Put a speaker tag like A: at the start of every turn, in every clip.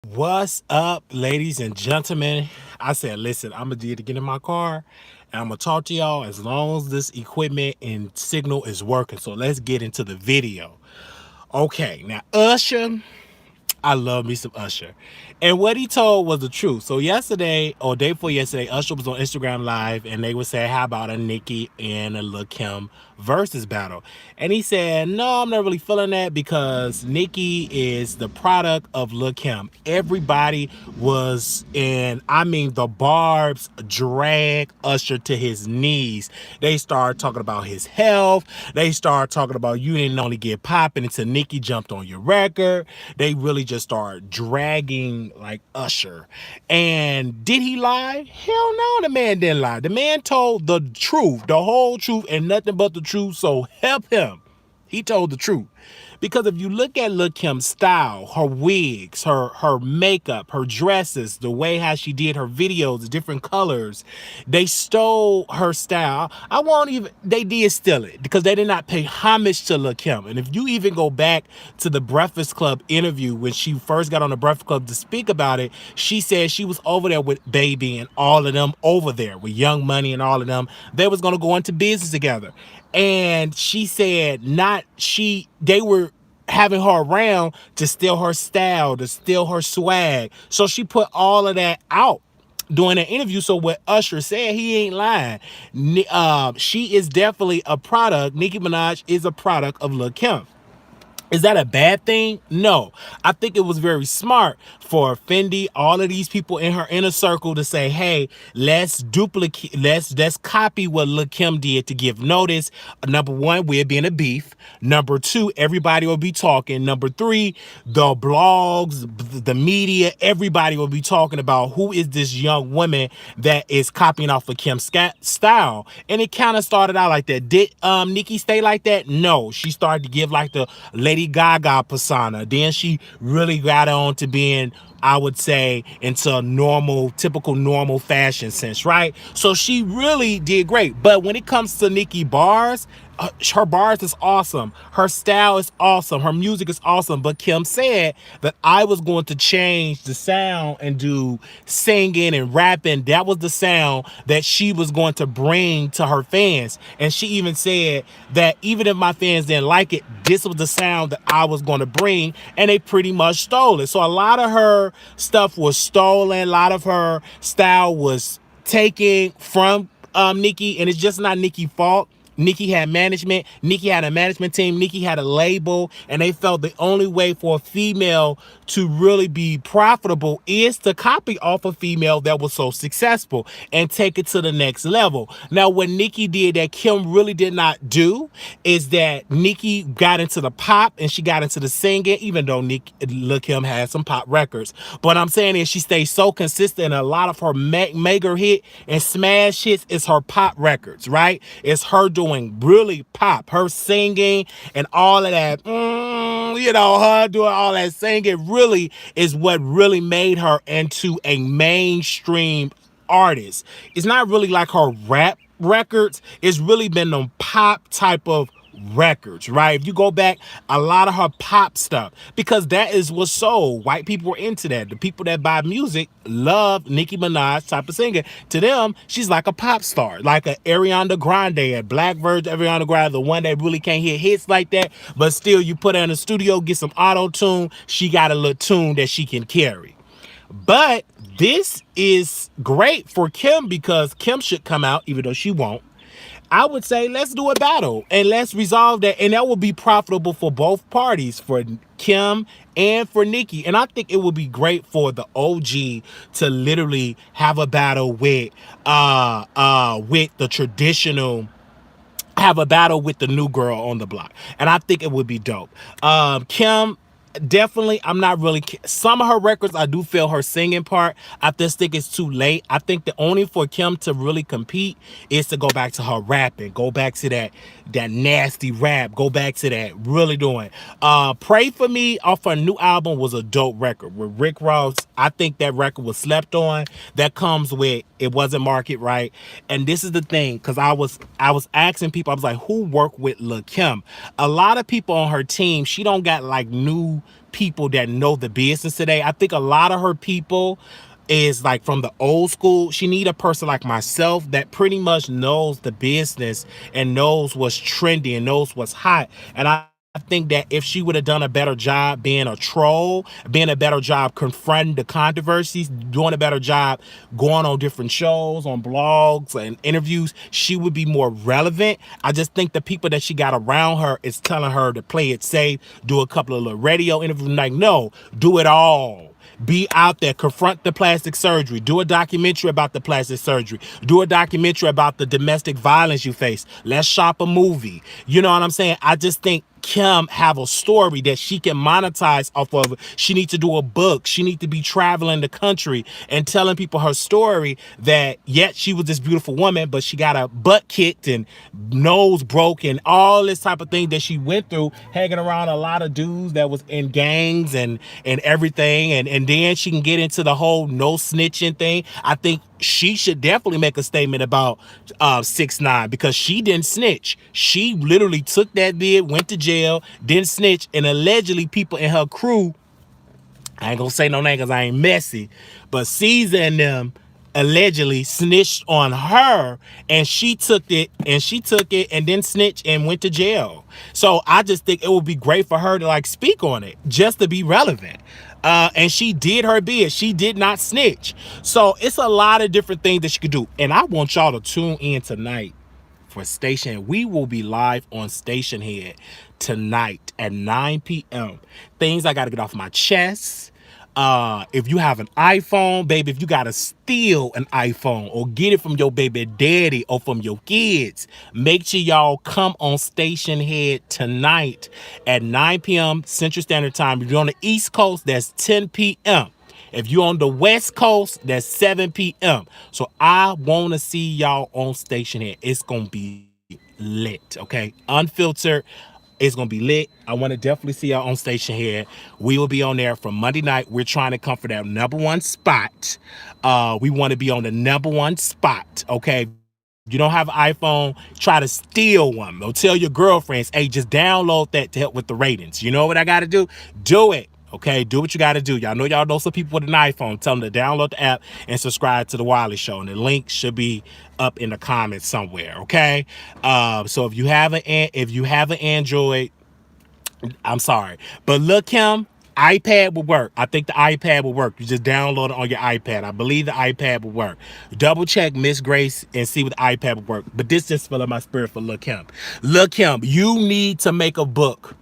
A: What's up, ladies and gentlemen? I said, listen, I'm gonna get in my car and I'm gonna talk to y'all as long as this equipment and signal is working. So let's get into the video. Okay, now Usher, I love me some Usher. And what he told was the truth. So yesterday, or day before yesterday, Usher was on Instagram Live and they were saying, how about a Nicki and a Lil Kim versus battle? And he said, no, I'm not really feeling that because Nicki is the product of Lil Kim. Everybody was in, I mean, the Barbs drag Usher to his knees. They started talking about his health. They started talking about you didn't only get popping until Nicki jumped on your record. They really just started dragging like Usher. And did he lie? Hell no, the man didn't lie. The man told the truth, the whole truth, and nothing but the truth. So help him. He told the truth. Because if you look at Lil Kim's style, her wigs, her makeup, her dresses, the way how she did her videos, the different colors, they stole her style. I won't even, they did steal it because they did not pay homage to Lil Kim. And if you even go back to the Breakfast Club interview when she first got on the Breakfast Club to speak about it, she said she was over there with Baby and all of them over there with Young Money and all of them. They was going to go into business together. And she said they were having her around to steal her style, to steal her swag. So she put all of that out during the interview. So what Usher said, he ain't lying. She is definitely a product. Nicki Minaj is a product of Lil Kim. Is that a bad thing? No. I think it was very smart for Fendi, all of these people in her inner circle to say, hey, let's duplicate, let's copy what Lil Kim did to give notice. Number one, we're being a beef. Number two, everybody will be talking. Number three, the blogs, the media, everybody will be talking about who is this young woman that is copying off of Kim's style. And it kind of started out like that. Did Nicki stay like that? No. She started to give like the Lady Gaga persona. Then she really got on to being, I would say, into normal, typical normal fashion sense, right? So she really did great. But when it comes to Nicki bars, her bars is awesome. Her style is awesome. Her music is awesome. But Kim said that I was going to change the sound and do singing and rapping. That was the sound that she was going to bring to her fans. And she even said that even if my fans didn't like it, this was the sound that I was going to bring. And they pretty much stole it. So a lot of her stuff was stolen. A lot of her style was taken from Nicki. And it's just not Nicki's fault. Nicki had management. Nicki had a management team. Nicki had a label, and they felt the only way for a female to really be profitable is to copy off a female that was so successful and take it to the next level. Now, what Nicki did that Kim really did not do is that Nicki got into the pop and she got into the singing, even though Lil Kim had some pop records. But I'm saying is she stayed so consistent. A lot of her mega hit and smash hits is her pop records, right? It's her doing really pop, her singing and all of that, her doing all that singing really is what really made her into a mainstream artist. It's not really like her rap records. It's really been them pop type of records, right? If you go back, a lot of her pop stuff, because that is what's sold. White people were into that. The people that buy music love Nicki Minaj type of singer. To them, she's like a pop star, like a Ariana Grande, a black version of Ariana Grande, the one that really can't hit hits like that, but still you put her in the studio, get some auto tune, she got a little tune that she can carry. But this is great for Kim because Kim should come out, even though she won't. I would say let's do a battle and let's resolve that. And that will be profitable for both parties, for Kim and for Nicki. And I think it would be great for the OG to literally have a battle with the traditional, have a battle with the new girl on the block. And I think it would be dope. Kim, definitely, I'm not really, some of her records I do feel her singing part, I just think it's too late. I think the only for Kim to really compete is to go back to her rapping, go back to that nasty rap, go back to that really doing. Pray For Me off her new album was a dope record with Rick Ross. I think that record was slept on. That comes with, it wasn't market right. And this is the thing, because I was asking people, I was like, who worked with Lil Kim? A lot of people on her team, she don't got like new people that know the business today. I think a lot of her people is like from the old school. She need a person like myself that pretty much knows the business and knows what's trendy and knows what's hot. And I think that if she would have done a better job being a troll, being a better job confronting the controversies, doing a better job going on different shows, on blogs and interviews, she would be more relevant. I just think the people that she got around her is telling her to play it safe, do a couple of little radio interviews. Like, no, do it all. Be out there, confront the plastic surgery, do a documentary about the plastic surgery, do a documentary about the domestic violence you face. Let's shop a movie. You know what I'm saying? I just think Kim have a story that she can monetize off of. She needs to do a book. She needs to be traveling the country and telling people her story, that yet she was this beautiful woman, but she got her butt kicked and nose broken, all this type of thing that she went through, hanging around a lot of dudes that was in gangs and everything. And then she can get into the whole no snitching thing. I think she should definitely make a statement about 6ix9ine, because she didn't snitch. She literally took that bid, went to jail, didn't snitch, and allegedly people in her crew, I ain't gonna say no name because I ain't messy, but Caesar and them allegedly snitched on her, and she took it and then snitched and went to jail. So I just think it would be great for her to like speak on it, just to be relevant. And she did her bid. She did not snitch. So it's a lot of different things that she could do. And I want y'all to tune in tonight for Station. We will be live on Station Head tonight at 9 p.m. Things I got to get off my chest. If you have an iPhone, baby, if you gotta steal an iPhone or get it from your baby daddy or from your kids, make sure y'all come on Station Head tonight at 9 p.m. Central Standard Time. If you're on the East Coast, that's 10 p.m. If you're on the West Coast, that's 7 p.m. So I want to see y'all on Station Head. It's going to be lit, okay? Unfiltered. It's going to be lit. I want to definitely see y'all on Station Head. We will be on there from Monday night. We're trying to come for that #1 spot. We want to be on the #1 spot, okay? If you don't have an iPhone, try to steal one. Or tell your girlfriends, hey, just download that to help with the ratings. You know what I got to do? Do it. Okay, do what you got to do. Y'all know some people with an iPhone. Tell them to download the app and subscribe to the Wiley Show. And the link should be up in the comments somewhere. Okay, so if you have an Android, I'm sorry, but Lil Kim, iPad will work. I think the iPad will work. You just download it on your iPad. I believe the iPad will work. Double check Miss Grace and see what the iPad will work. But this just filled up my spirit for Lil Kim. Lil Kim, you need to make a book.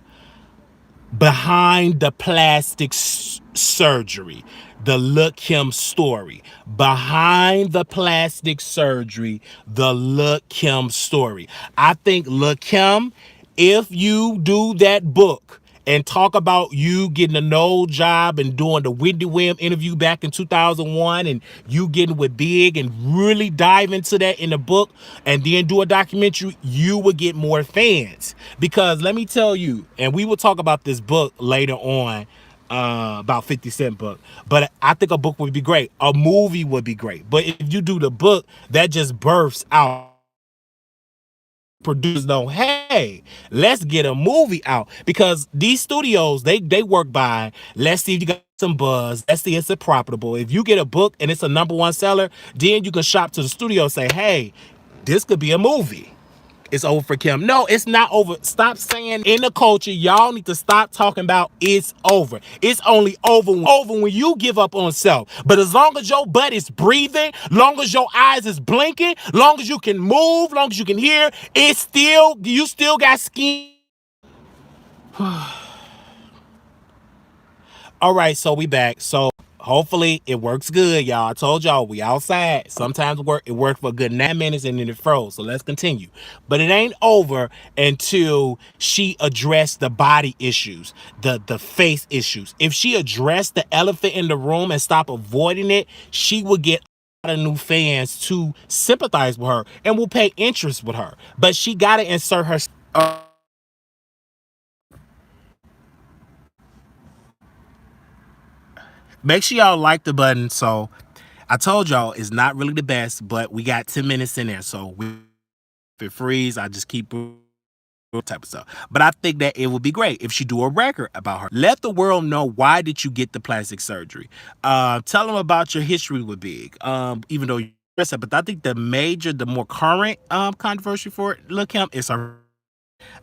A: Behind the plastic surgery, the Lil Kim story. Behind the plastic surgery, the Lil Kim story. I think Lil Kim, if you do that book and talk about you getting a nose job and doing the Wendy Williams interview back in 2001 and you getting with Big and really dive into that in the book and then do a documentary, you will get more fans. Because let me tell you, and we will talk about this book later on, about 50 Cent book, but I think a book would be great. A movie would be great. But if you do the book, that just births out producers know, hey, let's get a movie out, because these studios, they work by, let's see if you got some buzz, let's see if it's profitable. If you get a book and it's a #1 seller, then you can shop to the studio and say, hey, this could be a movie. It's over for Kim. No, it's not over. Stop saying in the culture, y'all need to stop talking about it's over. It's only over when you give up on self. But as long as your butt is breathing, long as your eyes is blinking, long as you can move, long as you can hear, you still got skin. All right, so we back. So hopefully it works good, y'all. I told y'all we outside. Sometimes it worked for a good 9 minutes and then it froze. So let's continue. But it ain't over until she addressed the body issues, the face issues. If she addressed the elephant in the room and stop avoiding it, she would get a lot of new fans to sympathize with her and will pay interest with her. But she got to insert her. Make sure y'all like the button. So I told y'all it's not really the best, but we got 10 minutes in there. So if it freeze, I just keep type of stuff. But I think that it would be great if she do a record about her. Let the world know, why did you get the plastic surgery? Tell them about your history with Big. Even though you, but I think the more current controversy for Lil Kim is her.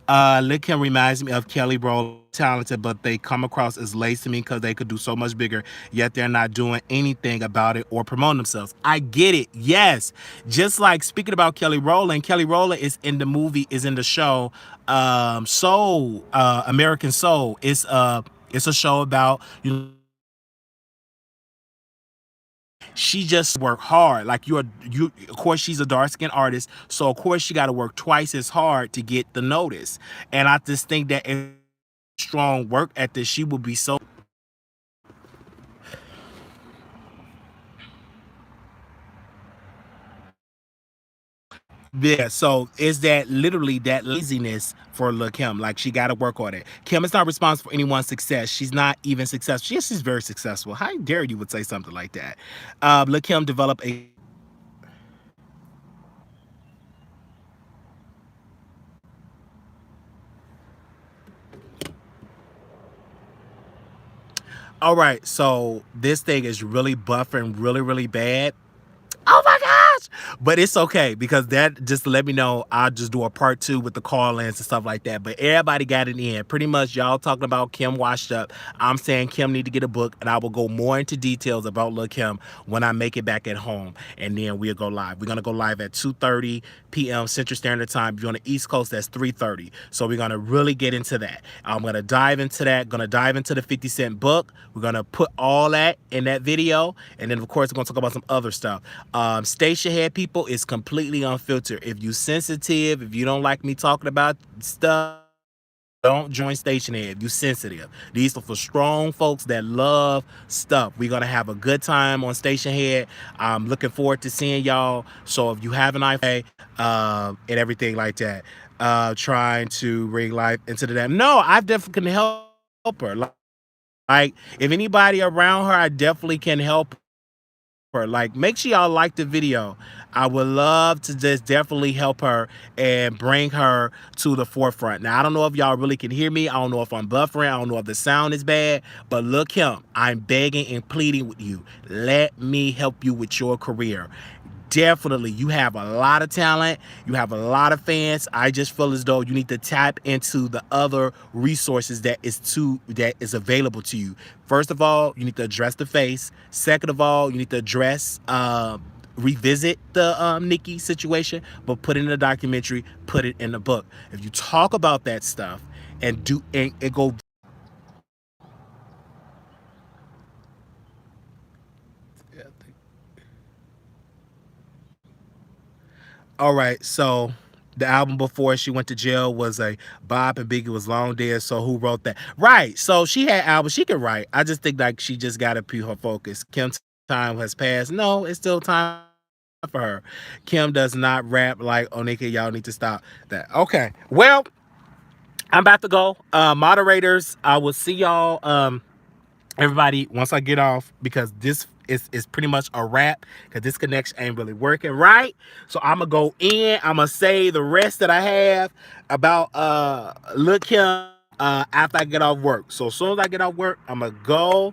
A: Lil Kim reminds me of Kelly Rowland, talented, but they come across as lazy to me because they could do so much bigger, yet they're not doing anything about it or promoting themselves. I get it, yes. Just like speaking about Kelly Rowland is in the movie, is in the show, Soul, American Soul. It's a show about, she just work hard. Like you of course she's a dark skinned artist, so of course she got to work twice as hard to get the notice. And I just think that in strong work ethic, she will be so. Yeah, so is that literally that laziness for Lil Kim? Like, she got to work on it. Kim is not responsible for anyone's success. She's not even successful. Yes, she's very successful. How dare you would say something like that? Lil Kim developed a. All right, so this thing is really buffering really bad. Oh my gosh! But it's okay, because that just let me know. I'll just do a part 2 with the call-ins and stuff like that. But everybody got it in. Pretty much y'all talking about Kim washed up. I'm saying Kim need to get a book, and I will go more into details about Lil Kim when I make it back at home. And then we'll go live. We're gonna go live at 2:30 p.m. Central Standard Time. If you're on the East Coast, that's 3:30. So we're gonna really get into that. I'm gonna dive into that. Gonna dive into the 50 Cent book. We're gonna put all that in that video. And then of course we're gonna talk about some other stuff. Station head people is completely unfiltered. If you sensitive, if you don't like me talking about stuff, don't join Station Head. If you sensitive. These are for strong folks that love stuff. We're gonna have a good time on Station Head. I'm looking forward to seeing y'all. So if you have an iPhone and everything like that, trying to bring life into the damn. No, I definitely can help her. Like if anybody around her, I definitely can help her. Like, make sure y'all like the video. I would love to just definitely help her and bring her to the forefront. Now, I don't know if y'all really can hear me. I don't know if I'm buffering. I don't know if the sound is bad. But look, him, I'm begging and pleading with you. Let me help you with your career. Definitely, you have a lot of talent, you have a lot of fans. I just feel as though you need to tap into the other resources that is available to you. First of all, you need to address the face. Second of all, you need to address revisit the Nicki situation, but put it in a documentary, put it in the book. If you talk about that stuff and do and go. All right, so the album before she went to jail was a Bob and Biggie was long dead. So who wrote that? Right. So she had albums. She could write. I just think like she just got to be her focus. Kim's time has passed. No, it's still time for her. Kim does not rap like Onika. Y'all need to stop that. Okay. Well, I'm about to go. Moderators, I will see y'all. Everybody, once I get off, because this is pretty much a wrap, because this connection ain't really working right. So I'm gonna go in, I'm gonna say the rest that I have about Lil Kim after I get off work. So as soon as I get off work, I'm gonna go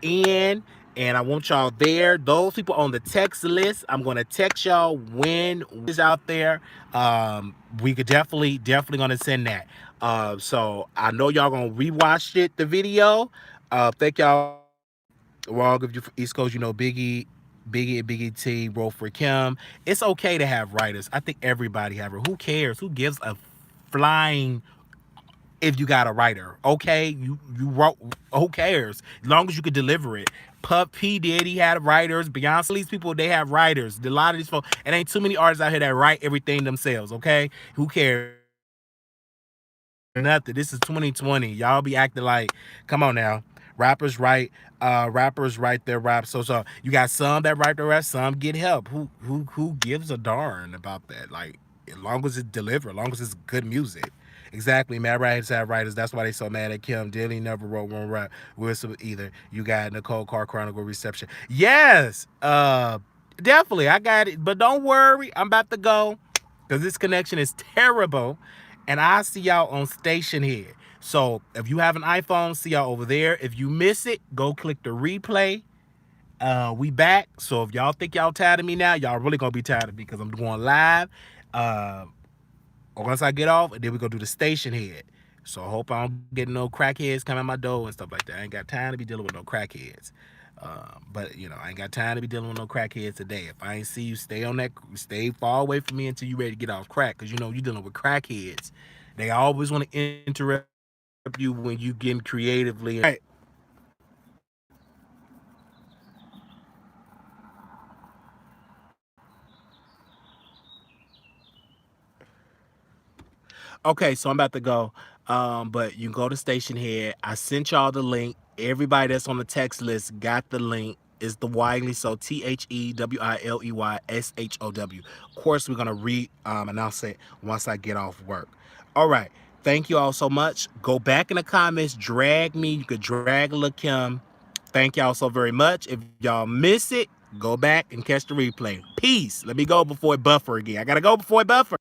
A: in, and I want y'all there. Those people on the text list, I'm gonna text y'all when is out there. We could definitely gonna send that. So I know y'all gonna rewatch it, the video. Thank y'all. Well, if you from East Coast, you know Biggie and Biggie T wrote for Kim. It's okay to have writers. I think everybody have her. Who cares? Who gives a flying if you got a writer? Okay, you wrote. Who cares? As long as you could deliver it. Puff P did. He had writers. Beyonce, these people, they have writers. A lot of these folks, and ain't too many artists out here that write everything themselves. Okay, who cares? Nothing. This is 2020. Y'all be acting like, come on now. Rappers write their raps. So you got some that write their raps, some get help. Who gives a darn about that? Like, as long as it's delivered, as long as it's good music. Exactly. Mad writers have writers. That's why they so mad at Kim. Dilly never wrote one rap. Whistle either. You got Nicole Car Chronicle reception. Yes. Definitely. I got it. But don't worry. I'm about to go, because this connection is terrible. and I see y'all on station here. So if you have an iPhone, see y'all over there. If you miss it, go click the replay. We back. So if y'all think y'all tired of me now, y'all really gonna be tired of me because I'm going live. Uh, once I get off, and then we go do the station head. So I hope I don't get no crackheads coming at my door and stuff like that. I ain't got time to be dealing with no crackheads. But you know, I ain't got time to be dealing with no crackheads today. If I ain't see you, stay far away from me until you ready to get off crack, because you know you dealing with crackheads. They always want to interrupt you when you getting creatively. Right. Okay, so I'm about to go. But you can go to Station Head. I sent y'all the link. Everybody that's on the text list got the link. It's the Wiley, so TheWileyshow. Of course, we're gonna announce it once I get off work. All right. Thank you all so much. Go back in the comments, drag me. You could drag Lil Kim. Thank y'all so very much. If y'all miss it, go back and catch the replay. Peace. Let me go before it buffer again. I gotta go before it buffer.